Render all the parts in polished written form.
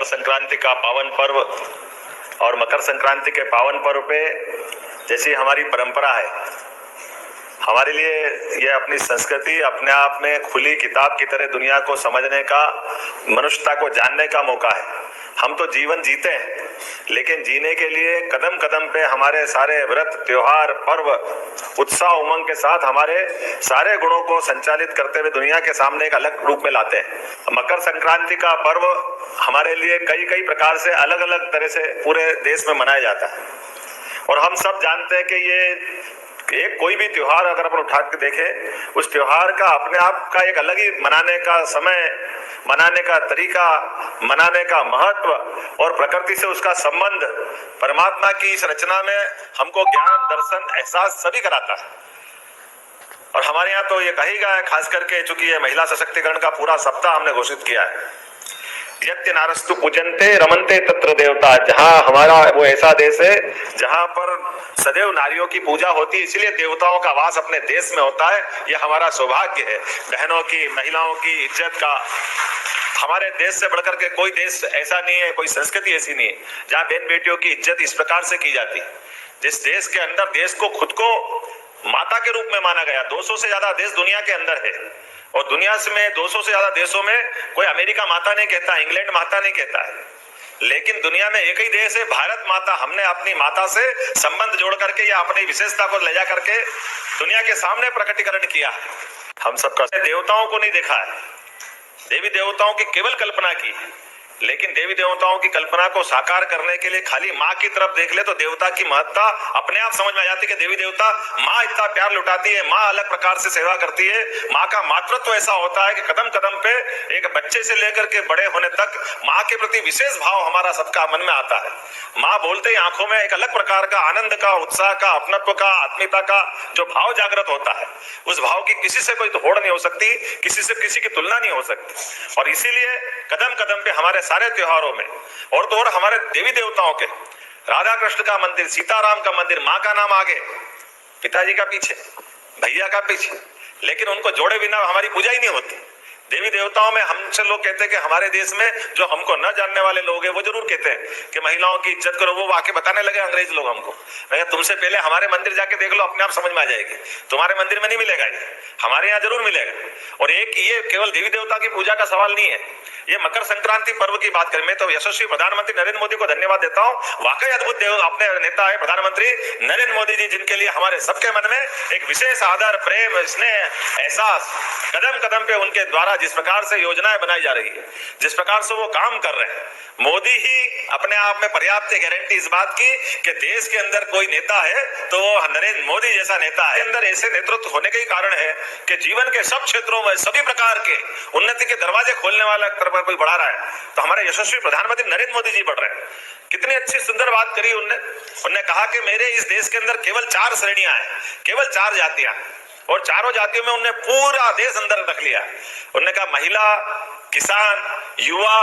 मकर संक्रांति का पावन पर्व और मकर संक्रांति के पावन पर्व पे जैसी हमारी परंपरा है, हमारे लिए यह अपनी संस्कृति अपने आप में खुली किताब की तरह दुनिया को समझने का, मनुष्यता को जानने का मौका है। हम तो जीवन जीते हैं, लेकिन जीने के लिए कदम कदम पे हमारे सारे व्रत, त्योहार, पर्व उत्साह उमंग के साथ हमारे सारे गुणों को संचालित करते हुए दुनिया के सामने एक अलग रूप में लाते हैं। मकर संक्रांति का पर्व हमारे लिए कई कई प्रकार से अलग अलग तरह से पूरे देश में मनाया जाता है और हम सब जानते हैं कि ये कोई भी त्योहार अगर अपन उठा के देखें, उस त्योहार का अपने आप का एक अलग ही मनाने का समय, मनाने का तरीका, मनाने का महत्व और प्रकृति से उसका संबंध, परमात्मा की इस रचना में हमको ज्ञान, दर्शन, एहसास सभी कराता है। और हमारे यहाँ तो ये कही गया है, खास करके चूंकि ये महिला सशक्तिकरण का पूरा सप्ताह हमने घोषित किया है, यत्य नारस्तु पूजन्ते रमन्ते तत्र देवता। जहां हमारा वो ऐसा देश है जहां पर सदैव नारियों की पूजा होती है, इसलिए देवताओं का वास अपने देश में होता है। यह हमारा सौभाग्य है, बहनों की, महिलाओं की इज्जत का। हमारे देश से बढ़कर के कोई देश ऐसा नहीं है, कोई संस्कृति ऐसी नहीं है जहां बहन बेटियों की इज्जत इस प्रकार से की जाती है। जिस देश के अंदर देश को खुद को माता के रूप में माना गया, 200 से ज्यादा देश दुनिया के अंदर है और दुनिया में 200 से ज्यादा देशों में कोई अमेरिका माता नहीं कहता, इंग्लैंड माता नहीं कहता है, लेकिन दुनिया में एक ही देश है भारत माता। हमने अपनी माता से संबंध जोड़ करके या अपनी विशेषता को ले जा करके दुनिया के सामने प्रकटीकरण किया। हम सबका देवताओं को नहीं देखा है, देवी देवताओं की केवल कल्पना की, लेकिन देवी देवताओं की कल्पना को साकार करने के लिए खाली माँ की तरफ देख ले तो देवता की महत्ता अपने आप समझ में आ जाती है कि देवी देवता, माँ इतना प्यार लुटाती है, माँ अलग प्रकार से सेवा करती है। माँ का मातृत्व ऐसा होता है कि कदम कदम पे एक बच्चे से लेकर के बड़े होने तक माँ के प्रति विशेष भाव हमारा सबका मन में आता है। माँ बोलते ही आंखों में एक अलग प्रकार का आनंद का, उत्साह का, अपनत्व का, आत्मीयता का जो भाव जागृत होता है, उस भाव की किसी से कोई होड़ नहीं हो सकती, किसी से किसी की तुलना नहीं हो सकती। और इसीलिए कदम कदम पे हमारे सारे त्योहारों में और तो और हमारे देवी देवताओं के, राधा कृष्ण का मंदिर, सीताराम का मंदिर, माँ का नाम आगे, पिताजी का पीछे, भैया का पीछे, लेकिन उनको जोड़े बिना हमारी पूजा ही नहीं होती। देवी देवताओं में हमसे लोग कहते हैं कि हमारे देश में जो हमको न जानने वाले लोग हैं वो जरूर कहते हैं कि महिलाओं की इज्जत करो। वो वाकई बताने लगे अंग्रेज लोग हमको, मैं तुमसे पहले हमारे मंदिर जाके देख लो, अपने आप समझ में आ जाएगी। तुम्हारे मंदिर में नहीं मिलेगा ये, हमारे यहाँ जरूर मिलेगा। और एक ये केवल देवी देवता की पूजा का सवाल नहीं है, ये मकर संक्रांति पर्व की बात करें, मैं तो यशस्वी प्रधानमंत्री नरेंद्र मोदी को धन्यवाद देता हूं। वाकई अद्भुत देव अपने नेता है प्रधानमंत्री नरेंद्र मोदी जी, जिनके लिए हमारे सबके मन में एक विशेष आदर, प्रेम, स्नेह, एहसास, कदम कदम पे उनके द्वारा जिस प्रकार से योजनाएं बनाई जा रही है, जिस प्रकार से वो काम कर रहे हैं, मोदी ही अपने आप में पर्याप्त गारंटी इस बात की कि देश के अंदर कोई नेता है तो वो नरेंद्र मोदी जैसा नेता है। अंदर ऐसे नेतृत्व होने का ही कारण है कि जीवन के सब क्षेत्रों में सभी प्रकार के उन्नति के दरवाजे खोलने वाला कोई बढ़ा रहा है, तो हमारे यशस्वी प्रधानमंत्री नरेंद्र मोदी जी बढ़ रहे हैं। कितनी अच्छी सुंदर बात करी उन्होंने कहा कि मेरे इस देश के अंदर केवल 4 श्रेणियां हैं, केवल 4 जातियां, और चारों जातियों में उन्होंने पूरा देश अंदर रख लिया। उन्होंने कहा महिला, किसान, युवा,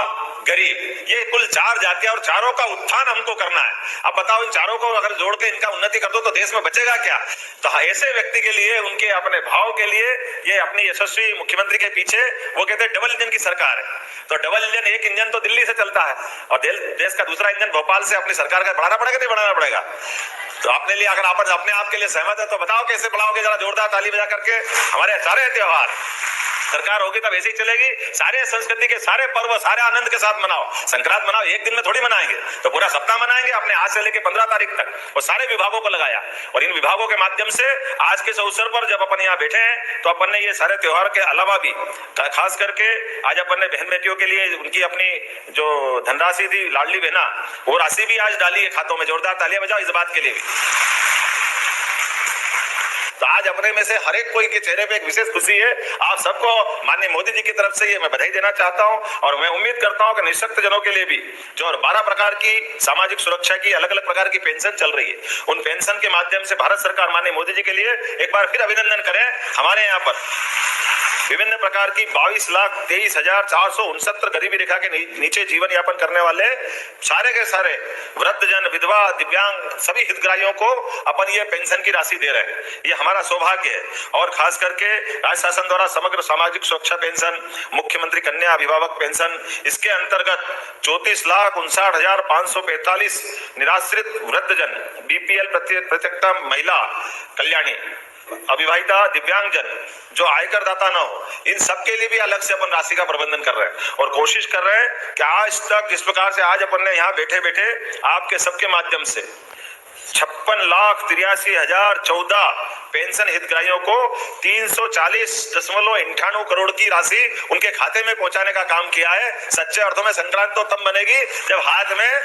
गरीब, ये कुल 4 जातियां और चारों का उत्थान हमको करना है। अब बताओ, इन चारों को अगर जोड़ के इनका उन्नति कर दो तो देश में बचेगा क्या? तो ऐसे व्यक्ति के लिए, उनके अपने भाव के लिए, ये अपनी यशस्वी मुख्यमंत्री के पीछे वो कहते हैं डबल इंजन की सरकार है। तो डबल इंजन, एक इंजन तो दिल्ली से चलता है और देश का दूसरा इंजन भोपाल से अपनी सरकार का बढ़ाना पड़ेगा, नहीं बढ़ाना पड़ेगा? तो अपने लिए अगर आप अपने आप के लिए सहमत है तो बताओ कैसे बढ़ाओगे? जरा जोरदार ताली बजा करके। हमारे सारे त्योहार सरकार होगी तब ऐसे ही चलेगी। सारे संस्कृति के सारे पर्व सारे आनंद के साथ मनाओ। संक्रांत मनाओ, एक दिन में थोड़ी मनाएंगे, तो पूरा सप्ताह मनाएंगे। अपने आज से लेकर 15 तारीख तक और सारे विभागों को लगाया, और इन विभागों के माध्यम से आज के इस अवसर पर जब अपन यहाँ बैठे हैं तो अपन ने ये सारे त्योहार के अलावा भी खास करके आज अपन ने बहन बेटियों के लिए उनकी अपनी जो धनराशि थी, लाडली बहना, वो राशि भी आज डाली है खातों में। जोरदार तालियां बजाओ इस बात के लिए भी। तो आज अपने में से हर एक कोई के चेहरे पे एक विशेष खुशी है। आप सबको माननीय मोदी जी की तरफ से ये मैं बधाई देना चाहता हूं, और मैं उम्मीद करता हूं कि निःशक्त जनों के लिए भी जो 12 प्रकार की सामाजिक सुरक्षा की अलग अलग प्रकार की पेंशन चल रही है, उन पेंशन के माध्यम से भारत सरकार माननीय मोदी जी के लिए एक बार फिर अभिनंदन करें। हमारे यहाँ पर विभिन्न प्रकार की 22,23,469 गरीबी रेखा के नीचे जीवन यापन करने वाले सारे के सारे वृद्धजन, विधवा, दिव्यांग सभी हितग्राहियों को अपन ये पेंशन की राशि दे रहे हैं। ये हमारा सौभाग्य है। और खास करके राज्य शासन द्वारा समग्र सामाजिक सुरक्षा पेंशन, मुख्यमंत्री कन्या अभिभावक पेंशन, इसके अंतर्गत 34,59,545 निराश्रित वृद्धजन, बीपीएल प्रत्यक्ता महिला कल्याणी, अविवाहिता, दिव्यांगजन जो आयकर दाता ना हो, इन सबके लिए भी अलग से अपन राशि का प्रबंधन कर रहे हैं और कोशिश कर रहे हैं कि आज तक जिस प्रकार से आज अपन ने यहाँ बैठे बैठे आपके सबके माध्यम से 56,83,014 पेंशन हितग्राहियों को 340.98 करोड़ की राशि उनके खाते में पहुंचाने का काम किया है। सच्चे अर्थों में संक्रांति तो तब बनेगी जब हाथ में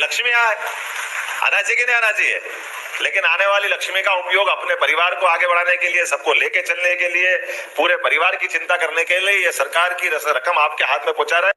लक्ष्मी आए। आना चाहिए कि नहीं आना चाहिए? लेकिन आने वाली लक्ष्मी का उपयोग अपने परिवार को आगे बढ़ाने के लिए, सबको लेके चलने के लिए, पूरे परिवार की चिंता करने के लिए ये सरकार की रकम आपके हाथ में पहुंचा रहा है।